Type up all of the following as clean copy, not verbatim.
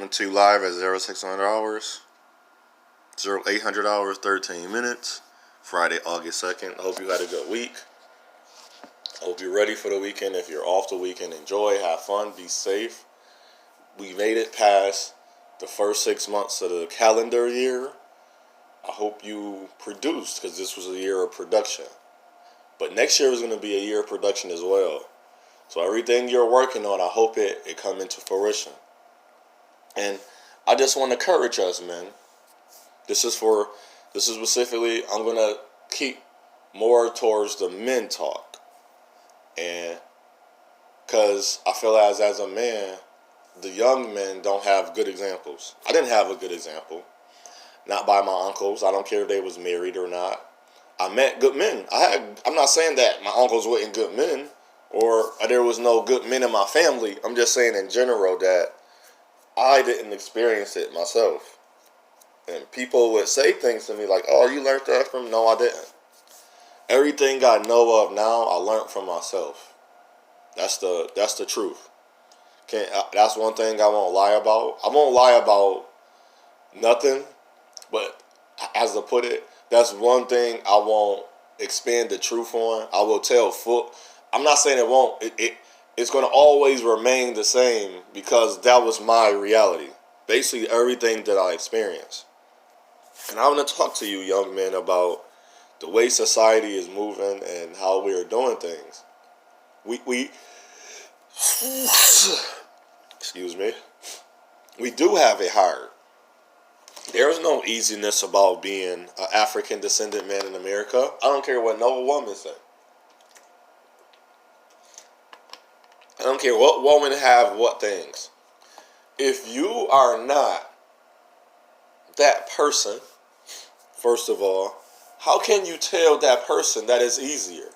coming to you live at 0600 hours, 0800 hours, 13 minutes, Friday, August 2nd. I hope you had a good week. I hope you're ready for the weekend. If you're off the weekend, enjoy, have fun, be safe. We made it past the first 6 months of the calendar year. I hope you produced, because this was a year of production. But next year is going to be a year of production as well. So everything you're working on, I hope it come into fruition. And I just want to encourage us, man. This is specifically, I'm going to keep more towards the men talk. And because I feel as a man, the young men don't have good examples. I didn't have a good example. Not by my uncles. I don't care if they was married or not. I met good men. I'm not saying that my uncles weren't good men or there was no good men in my family. I'm just saying in general that I didn't experience it myself. And people would say things to me like, oh, you learned that from? No, I didn't. Everything I know of now, I learned from myself. That's the truth. That's one thing I won't lie about. I won't lie about nothing, but as I put it, that's one thing I won't expand the truth on. I will tell full. I'm not saying it won't. It's going to always remain the same because that was my reality. Basically, everything that I experienced. And I want to talk to you, young men, about the way society is moving and how we are doing things. We excuse me. We do have it hard. There's no easiness about being an African descendant man in America. I don't care what no woman say. I don't care what woman have what things. If you are not that person, first of all, how can you tell that person that it's easier?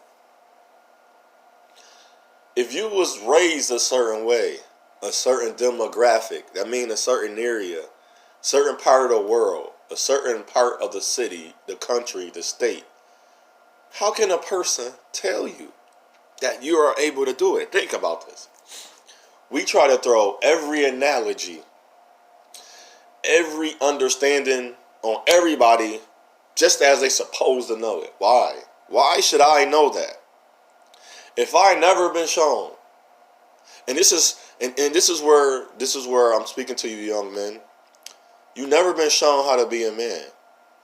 If you was raised a certain way, a certain demographic, that means a certain area, certain part of the world, a certain part of the city, the country, the state, how can a person tell you that you are able to do it? Think about this. We try to throw every analogy, every understanding on everybody just as they supposed to know it. Why? Why should I know that? If I never been shown, and this is where I'm speaking to you young men, you never been shown how to be a man.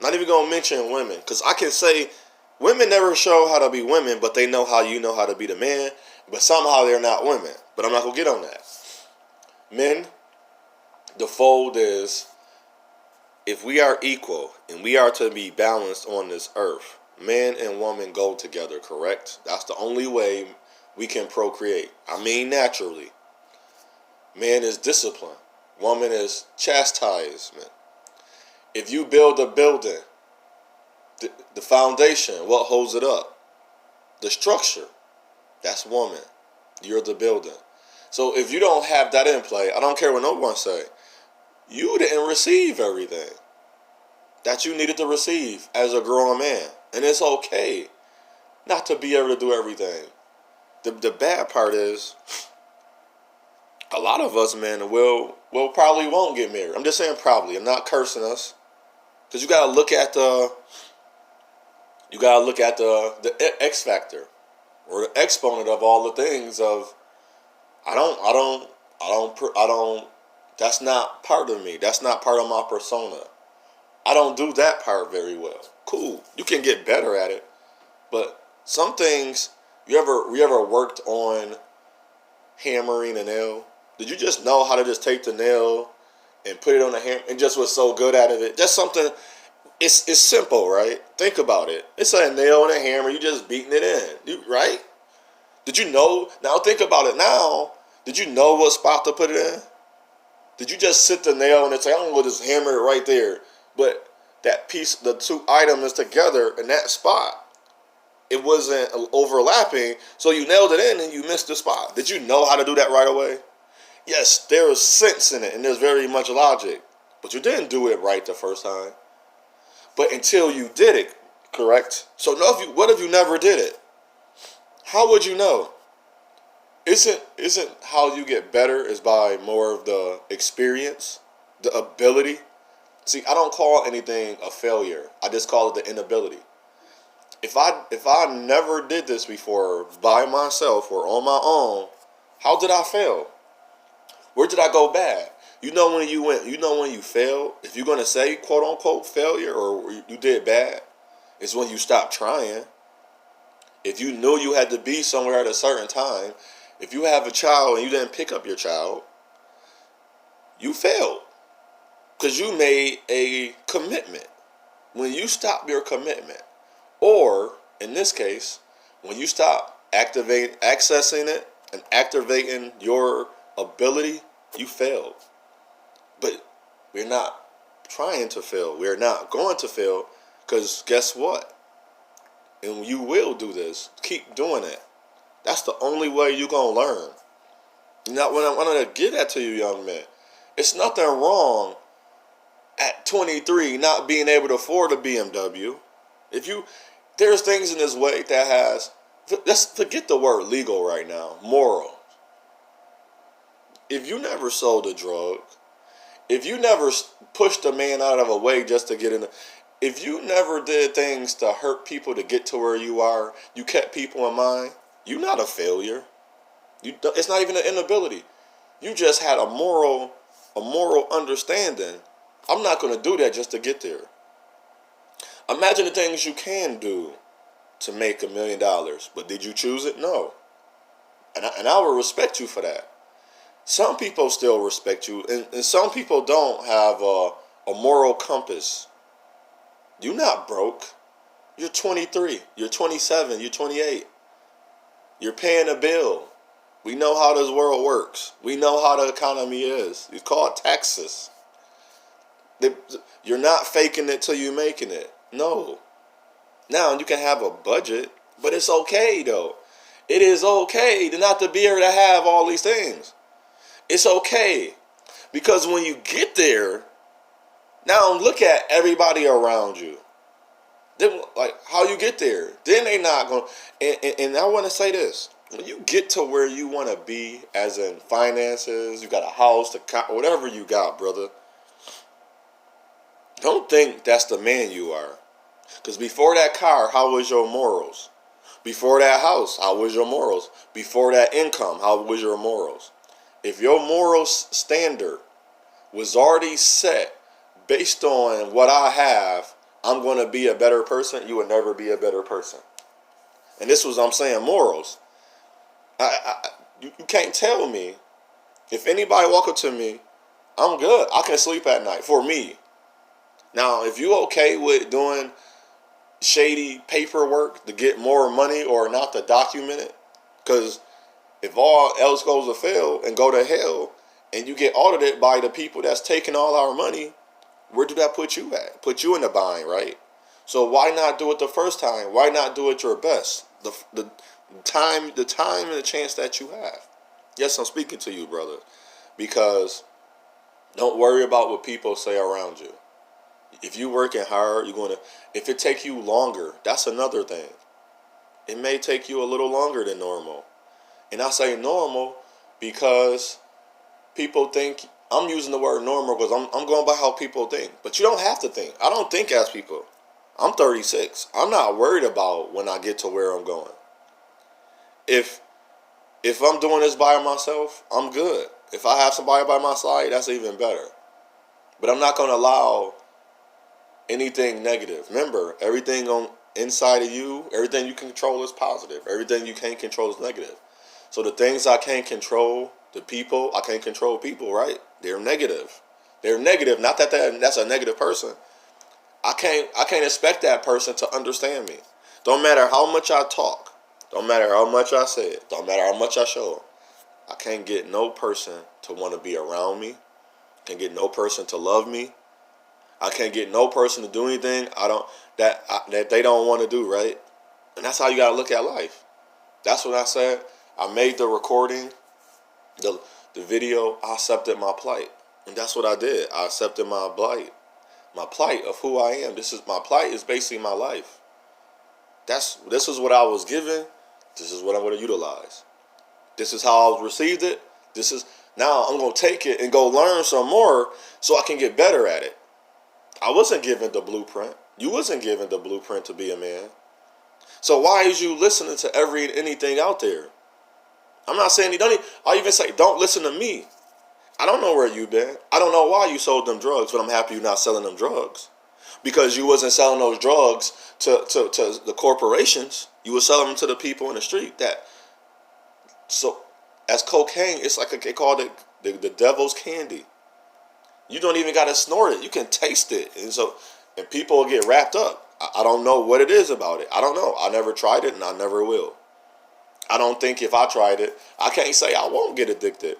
Not even gonna mention women, because I can say women never show how to be women, but they know how you know how to be the man, but somehow they're not women. But I'm not gonna get on that. Men, the fold is, if we are equal and we are to be balanced on this earth, man and woman go together, correct? That's the only way we can procreate. I mean naturally. Man is discipline. Woman is chastisement. If you build a building, the foundation, what holds it up? The structure. That's woman. You're the building. So if you don't have that in play, I don't care what no one say, you didn't receive everything that you needed to receive as a grown man. And it's okay not to be able to do everything. The bad part is, a lot of us men will probably won't get married. I'm just saying probably. I'm not cursing us, because you gotta look at the X factor or the exponent of all the things of I don't. That's not part of me. That's not part of my persona. I don't do that part very well. Cool. You can get better at it, but some things you ever worked on hammering a nail? Did you just know how to just take the nail and put it on the hammer and just was so good at it? That's something. It's simple, right? Think about it. It's a nail and a hammer. You just beating it in, right? Did you know? Now think about it now. Did you know what spot to put it in? Did you just sit the nail and say, I'm going to just hammer it right there? But that piece, the two items together in that spot, it wasn't overlapping, so you nailed it in and you missed the spot. Did you know how to do that right away? Yes, there is sense in it and there's very much logic, but you didn't do it right the first time. But until you did it, correct? So what if you never did it? How would you know? Isn't how you get better is by more of the experience? the ability. See, I don't call anything a failure. I just call it the inability. If I never did this before by myself or on my own, how did I fail? Where did I go bad? You know when you went. You know when you failed. If you're gonna say quote unquote failure or you did bad, it's when you stopped trying. If you knew you had to be somewhere at a certain time, if you have a child and you didn't pick up your child, you failed because you made a commitment. When you stop your commitment, or in this case, when you stop accessing it and activating your ability, you failed. But we're not trying to fail. We're not going to fail because guess what? And you will do this. Keep doing it. That's the only way you're going to learn. Now, when I wanted to get that to you, young men, it's nothing wrong at 23 not being able to afford a BMW. There's things in this way that has, let's forget the word legal right now, moral. If you never sold a drug, if you never pushed a man out of a way just to get in, if you never did things to hurt people to get to where you are, you kept people in mind, you're not a failure. It's not even an inability. You just had a moral understanding. I'm not going to do that just to get there. Imagine the things you can do to make $1 million, but did you choose it? No. And I will respect you for that. Some people still respect you, and some people don't have a moral compass. You're not broke. You're 23. You're 27. You're 28. You're paying a bill. We know how this world works. We know how the economy is. It's called taxes. You're not faking it till you're making it. No. Now, you can have a budget, but it's okay, though. It is okay not to be able to have all these things. It's okay. Because when you get there, now look at everybody around you. Then, like, how you get there. Then they not going to... And I want to say this. When you get to where you want to be, as in finances, you got a house, whatever you got, brother, don't think that's the man you are. Because before that car, how was your morals? Before that house, how was your morals? Before that income, how was your morals? If your moral standard was already set based on what I have, I'm going to be a better person, you will never be a better person. And this was, I'm saying, morals. You can't tell me, if anybody walk up to me, I'm good. I can sleep at night, for me. Now, if you okay with doing shady paperwork to get more money or not to document it, because if all else goes to fail and go to hell, and you get audited by the people that's taking all our money, where do that put you at? Put you in the bind, right? So why not do it the first time? Why not do it your best? The time and the chance that you have. Yes, I'm speaking to you, brother. Because don't worry about what people say around you. If you're working hard, if it take you longer, that's another thing. It may take you a little longer than normal. And I say normal because people think, I'm using the word normal because I'm going by how people think. But you don't have to think. I don't think as people. I'm 36. I'm not worried about when I get to where I'm going. If I'm doing this by myself, I'm good. If I have somebody by my side, that's even better. But I'm not going to allow anything negative. Remember, everything on inside of you, everything you can control is positive. Everything you can't control is negative. So the things I can't control, the people, I can't control people, right? They're negative. They're negative. Not that that's a negative person. I can't expect that person to understand me. Don't matter how much I talk. Don't matter how much I say it. Don't matter how much I show them. I can't get no person to want to be around me. Can't get no person to love me. I can't get no person to do anything that they don't want to do, right? And that's how you gotta look at life. That's what I said. I made the recording, the video. I accepted my plight, and that's what I did. I accepted my plight of who I am. My plight is basically my life. This is what I was given. This is what I'm going to utilize. This is how I received it. Now I'm going to take it and go learn some more so I can get better at it. I wasn't given the blueprint. You wasn't given the blueprint to be a man. So why is you listening to anything out there? I'm not saying you don't. I even say don't listen to me. I don't know where you been. I don't know why you sold them drugs, but I'm happy you're not selling them drugs. Because you wasn't selling those drugs to the corporations. You were selling them to the people in the street. So as cocaine, it's like they called it the devil's candy. You don't even got to snort it. You can taste it. And people get wrapped up. I don't know what it is about it. I don't know. I never tried it and I never will. I don't think if I tried it, I can't say I won't get addicted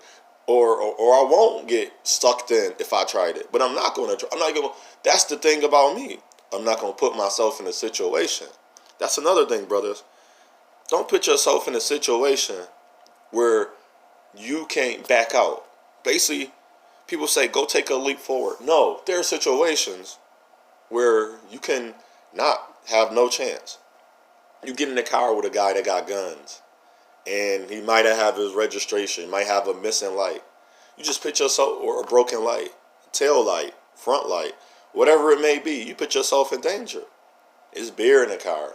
or I won't get sucked in if I tried it. But I'm not going to. That's the thing about me. I'm not going to put myself in a situation. That's another thing, brothers. Don't put yourself in a situation where you can't back out. Basically, people say, go take a leap forward. No, there are situations where you can not have no chance. You get in the car with a guy that got guns, and he might have his registration, might have a missing light. You just put yourself, or a broken light, tail light, front light, whatever it may be, you put yourself in danger. It's beer in the car.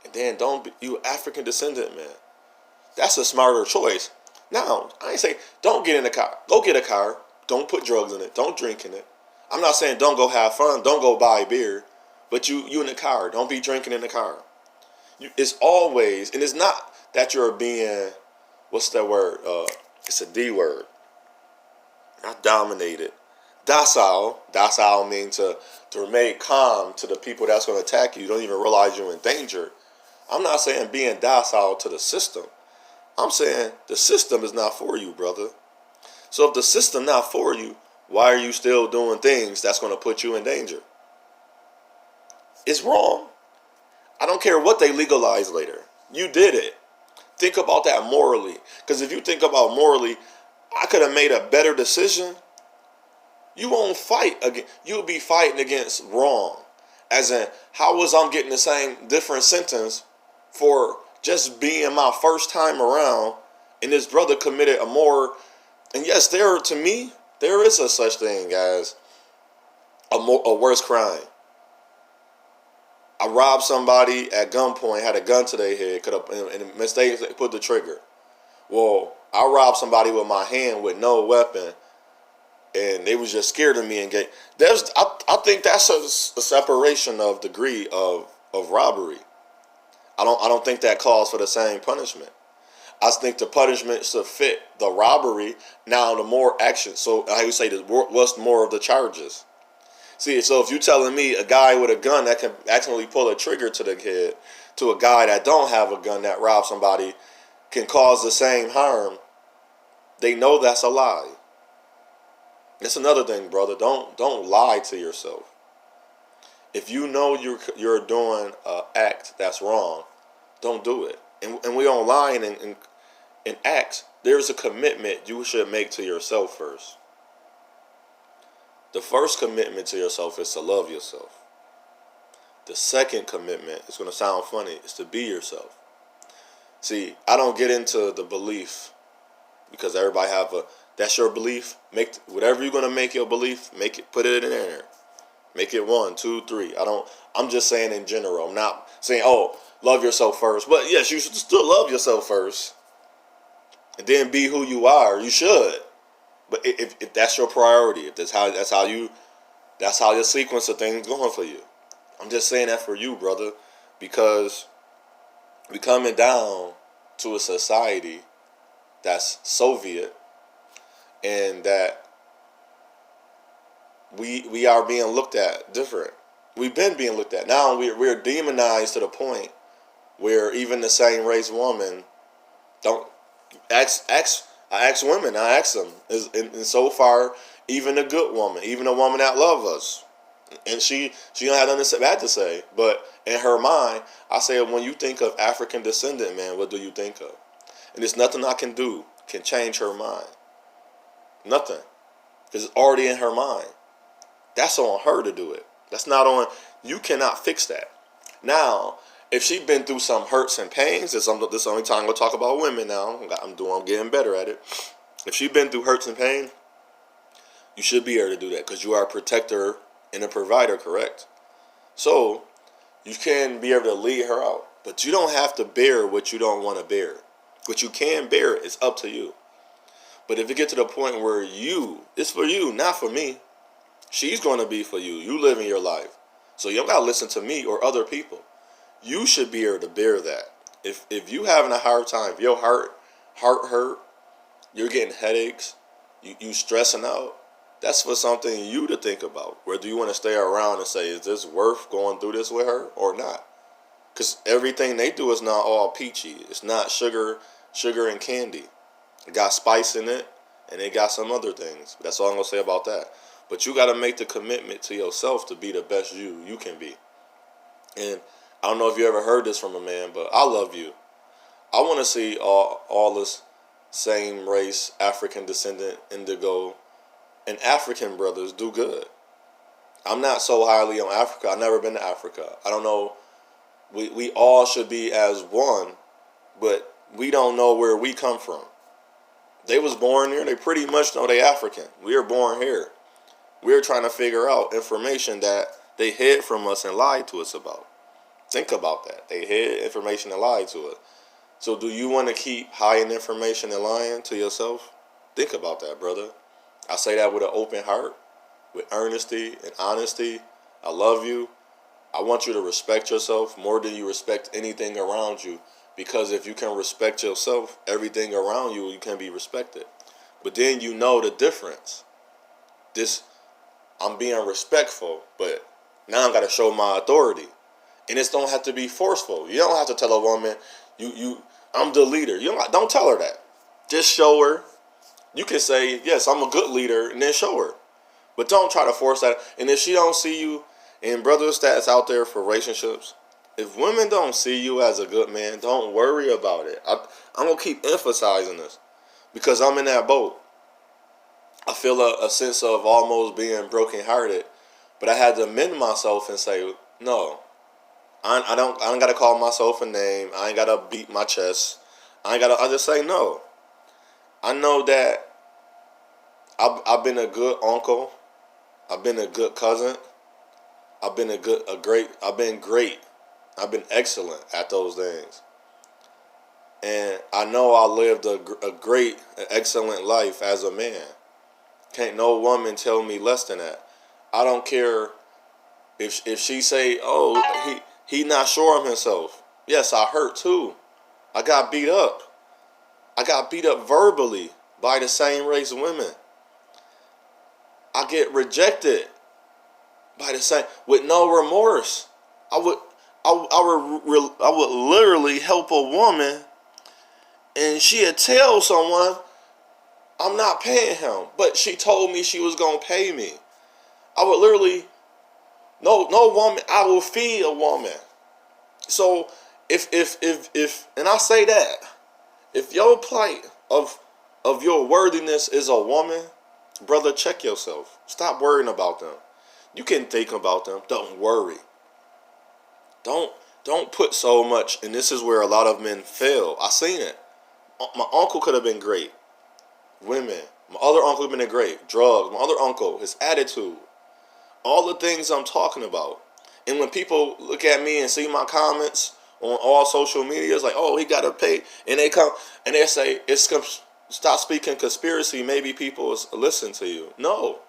And then you African descendant, man. That's a smarter choice. Now, I ain't saying don't get in the car. Go get a car. Don't put drugs in it. Don't drink in it. I'm not saying don't go have fun. Don't go buy beer. But you in the car. Don't be drinking in the car. It's always, and it's not that you're being, what's that word? It's a D word. Not dominated. Docile. Docile means to remain calm to the people that's going to attack you. You don't even realize you're in danger. I'm not saying being docile to the system. I'm saying the system is not for you, brother. So if the system not for you, why are you still doing things that's going to put you in danger? It's wrong. I don't care what they legalize later. You did it. Think about that morally. Because if you think about morally, I could have made a better decision. You won't fight again. You'll be fighting against wrong. As in, how was I getting the same different sentence for just being my first time around, and this brother committed a more, and yes, to me, there is a such thing as a worse crime. I robbed somebody at gunpoint, had a gun to their head, and mistakenly put the trigger. Well, I robbed somebody with my hand with no weapon, and they was just scared of me. And I think that's a separation of degree of robbery. I don't think that calls for the same punishment. I think the punishment should fit the robbery. Now the more action. So how you say this? What's more of the charges? See, so if you're telling me a guy with a gun that can accidentally pull a trigger to the head, to a guy that don't have a gun that robs somebody, can cause the same harm, they know that's a lie. That's another thing, brother. Don't lie to yourself. If you know you're doing an act that's wrong, don't do it. And we online and acts, there's a commitment you should make to yourself first. The first commitment to yourself is to love yourself. The second commitment, it's going to sound funny, is to be yourself. See, I don't get into the belief because everybody that's your belief. Make whatever you're going to make your belief, put it in there. Make it 1, 2, 3. I'm just saying in general. I'm not saying, love yourself first. But yes, you should still love yourself first. And then be who you are. You should. But if that's your priority, if that's how your sequence of things going for you. I'm just saying that for you, brother. Because we coming down to a society that's Soviet, and that we are being looked at different. We've been being looked at. Now we're demonized to the point where even the same race woman don't I ask women, I ask them, and so far, even a good woman, even a woman that loves us, and she don't have nothing bad to say, but in her mind, I say, when you think of African descendant, man, what do you think of? And there's nothing I can do can change her mind. Nothing. Because it's already in her mind. That's on her to do it. That's not on, you cannot fix that. Now, if she's been through some hurts and pains, this is the only time we'll talk about women now. I'm getting better at it. If she's been through hurts and pain, you should be able to do that because you are a protector and a provider, correct? So you can be able to lead her out. But you don't have to bear what you don't want to bear. What you can bear is up to you. But if you get to the point where it's for you, not for me, she's going to be for you. You living your life. So you don't got to listen to me or other people. You should be able to bear that. If you having a hard time, if your heart hurt, you're getting headaches, you stressing out, that's for something you to think about. Whether you want to stay around and say, is this worth going through this with her or not? Because everything they do is not all peachy. It's not sugar and candy. It got spice in it, and it got some other things. That's all I'm going to say about that. But you got to make the commitment to yourself to be the best you can be. And I don't know if you ever heard this from a man, but I love you. I want to see all this same race, African descendant, indigo, and African brothers do good. I'm not so highly on Africa. I've never been to Africa. I don't know. We all should be as one, but we don't know where we come from. They was born here. They pretty much know they African. We are born here. We're trying to figure out information that they hid from us and lied to us about. Think about that. They hid information and lied to us. So do you want to keep hiding information and lying to yourself? Think about that, brother. I say that with an open heart, with earnesty and honesty. I love you. I want you to respect yourself more than you respect anything around you. Because if you can respect yourself, everything around you, you can be respected. But then you know the difference. I'm being respectful, but now I got to show my authority. And it don't have to be forceful. You don't have to tell a woman, I'm the leader. Don't tell her that. Just show her. You can say, yes, I'm a good leader, and then show her. But don't try to force that. And if she don't see you, and brothers that's out there for relationships, if women don't see you as a good man, don't worry about it. I'm going to keep emphasizing this because I'm in that boat. I feel a sense of almost being brokenhearted, but I had to amend myself and say, no, I don't got to call myself a name. I ain't got to beat my chest. I just say no. I know that I've been a good uncle. I've been a good cousin. I've been great. I've been excellent at those things. And I know I lived a great, excellent life as a man. Can't no woman tell me less than that. I don't care if she say, oh, he not sure of himself. Yes, I hurt too. I got beat up. I got beat up verbally by the same race women. I get rejected by the same with no remorse. I would literally help a woman, and she'd tell someone, I'm not paying him, but she told me she was gonna pay me. I would literally, no woman, I will feed a woman. So if and I say that, if your plight of your worthiness is a woman, brother, check yourself. Stop worrying about them. You can think about them. Don't worry. Don't put so much, and this is where a lot of men fail. I seen it. My uncle could have been great. Women. My other uncle could have been great. Drugs. My other uncle, his attitude. All the things I'm talking about. And when people look at me and see my comments on all social media, it's like, oh, he got to pay. And they come and they say, stop speaking conspiracy. Maybe people listen to you. No.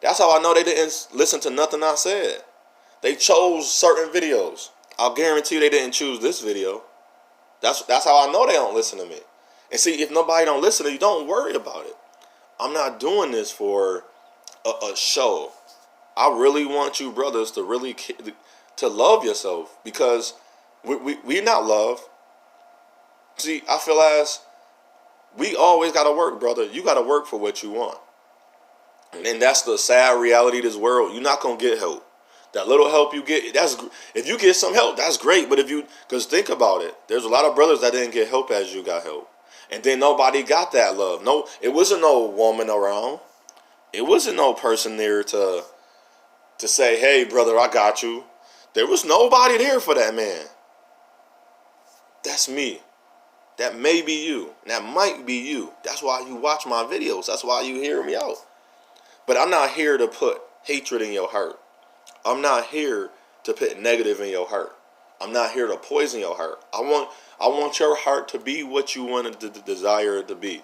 That's how I know they didn't listen to nothing I said. They chose certain videos. I'll guarantee you they didn't choose this video. That's how I know they don't listen to me. And see, if nobody don't listen to you, don't worry about it. I'm not doing this for a show. I really want you brothers to really to love yourself, because we're not love. See, I feel as we always got to work, brother. You got to work for what you want. And that's the sad reality of this world. You're not going to get help. That little help you get, if you get some help, that's great. But because think about it, there's a lot of brothers that didn't get help as you got help. And then nobody got that love. No, it wasn't no woman around. It wasn't no person there to say, hey, brother, I got you. There was nobody there for that man. That's me. That may be you. That might be you. That's why you watch my videos. That's why you hear me out. But I'm not here to put hatred in your heart. I'm not here to put negative in your heart. I'm not here to poison your heart. I want your heart to be what you want to desire it to be.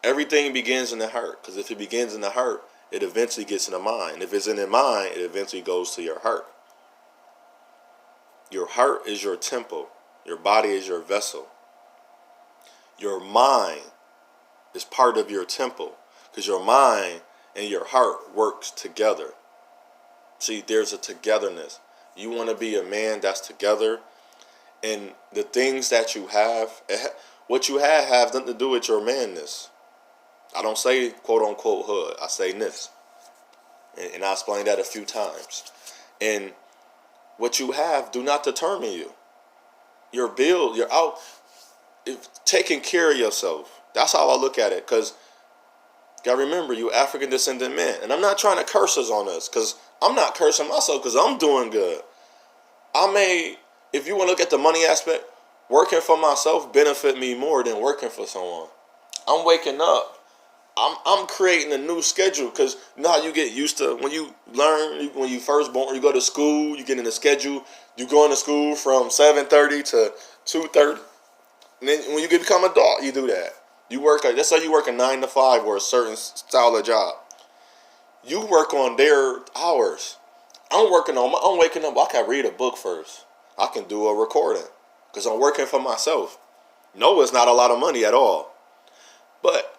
Everything begins in the heart. Because if it begins in the heart, it eventually gets in the mind. If it's in the mind, it eventually goes to your heart. Your heart is your temple. Your body is your vessel. Your mind is part of your temple. Because your mind and your heart works together. See, there's a togetherness. You want to be a man that's together. And the things that you have, what you have nothing to do with your manness. I don't say quote unquote hood. I say ness. And I explained that a few times. And what you have do not determine you. Your build, you're out taking care of yourself. That's how I look at it. Because gotta remember, you African descendant men. And I'm not trying to curse us on us. Because I'm not cursing myself because I'm doing good. If you want to look at the money aspect, working for myself benefit me more than working for someone. I'm waking up. I'm creating a new schedule because you know how you get used to when you learn, when you first born, you go to school, you get in the schedule, you go into school from 7:30 to 2:30. And then when you become an adult, you do that. You work, let's say you work a 9 to 5 or a certain style of job. You work on their hours. I'm waking up, I can read a book first. I can do a recording because I'm working for myself. No, it's not a lot of money at all. But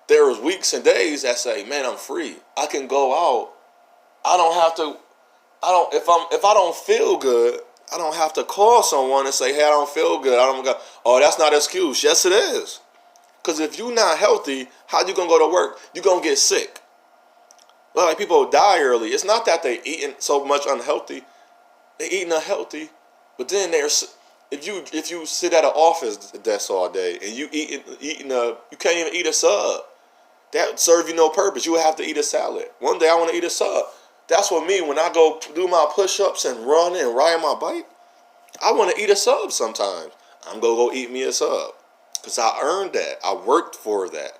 there was weeks and days that say, man, I'm free. I can go out. I don't have to, if I don't feel good, I don't have to call someone and say, hey, I don't feel good. I don't go, oh, that's not an excuse. Yes, it is. Because if you're not healthy, how you going to go to work? You're going to get sick. Like people die early. It's not that they're eating so much unhealthy. They're eating unhealthy, but then if you sit at an office desk all day and you you can't even eat a sub. That serve you no purpose. You would have to eat a salad. One day I want to eat a sub. That's what me when I go do my push-ups and run and ride my bike. I want to eat a sub sometimes. I'm gonna go eat me a sub because I earned that. I worked for that.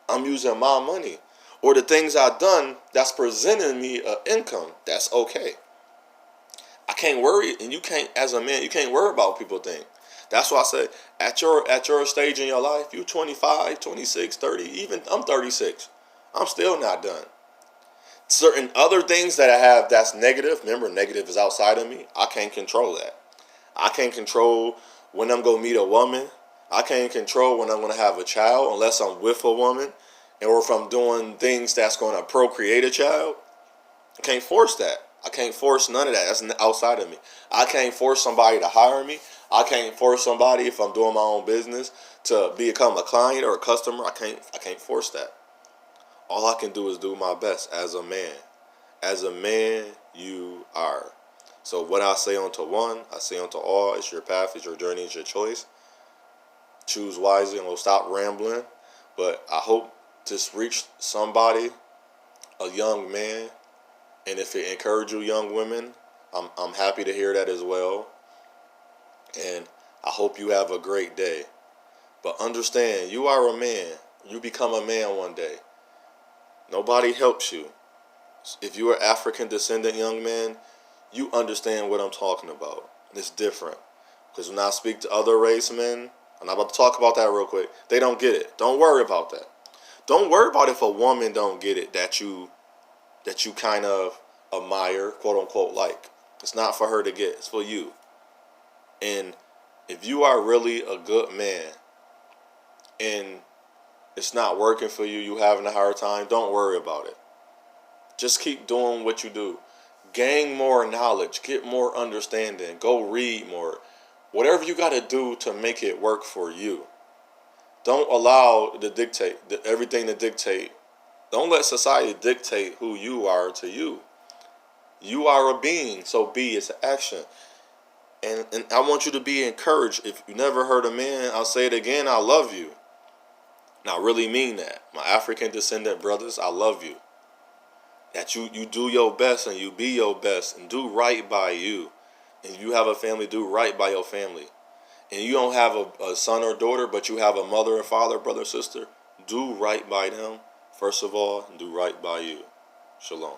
I'm using my money. Or the things I've done that's presenting me an income, that's okay. I can't worry, and you can't, as a man, you can't worry about what people think. That's why I say, at your stage in your life, you 25, 26, 30, even I'm 36. I'm still not done. Certain other things that I have that's negative, remember, negative is outside of me. I can't control that. I can't control when I'm going to meet a woman. I can't control when I'm going to have a child unless I'm with a woman. Or if I'm doing things that's going to procreate a child. I can't force that. I can't force none of that. That's outside of me. I can't force somebody to hire me. I can't force somebody, if I'm doing my own business, to become a client or a customer. I can't force that. All I can do is do my best as a man. As a man, you are. So what I say unto one, I say unto all. It's your path, it's your journey, it's your choice. Choose wisely, and we'll stop rambling. But I hope to reach somebody, a young man. And if it encourages you young women, I'm happy to hear that as well. And I hope you have a great day. But understand, you are a man. You become a man one day. Nobody helps you. If you're an African descendant young man, you understand what I'm talking about. It's different. Because when I speak to other race men, and I'm about to talk about that real quick, they don't get it. Don't worry about that. Don't worry about if a woman don't get it that you kind of admire, quote unquote, like. It's not for her to get. It's for you. And if you are really a good man and it's not working for you, you having a hard time, don't worry about it. Just keep doing what you do. Gain more knowledge. Get more understanding. Go read more. Whatever you got to do to make it work for you. Don't allow everything to dictate. Don't let society dictate who you are to you. You are a being, so be is action. And I want you to be encouraged. If you never heard a man, I'll say it again, I love you. And I really mean that. My African descendant brothers, I love you. That you do your best and you be your best and do right by you. And if you have a family, do right by your family. and you don't have a son or daughter, but you have a mother and father, brother or sister, do right by them, first of all, and do right by you. Shalom.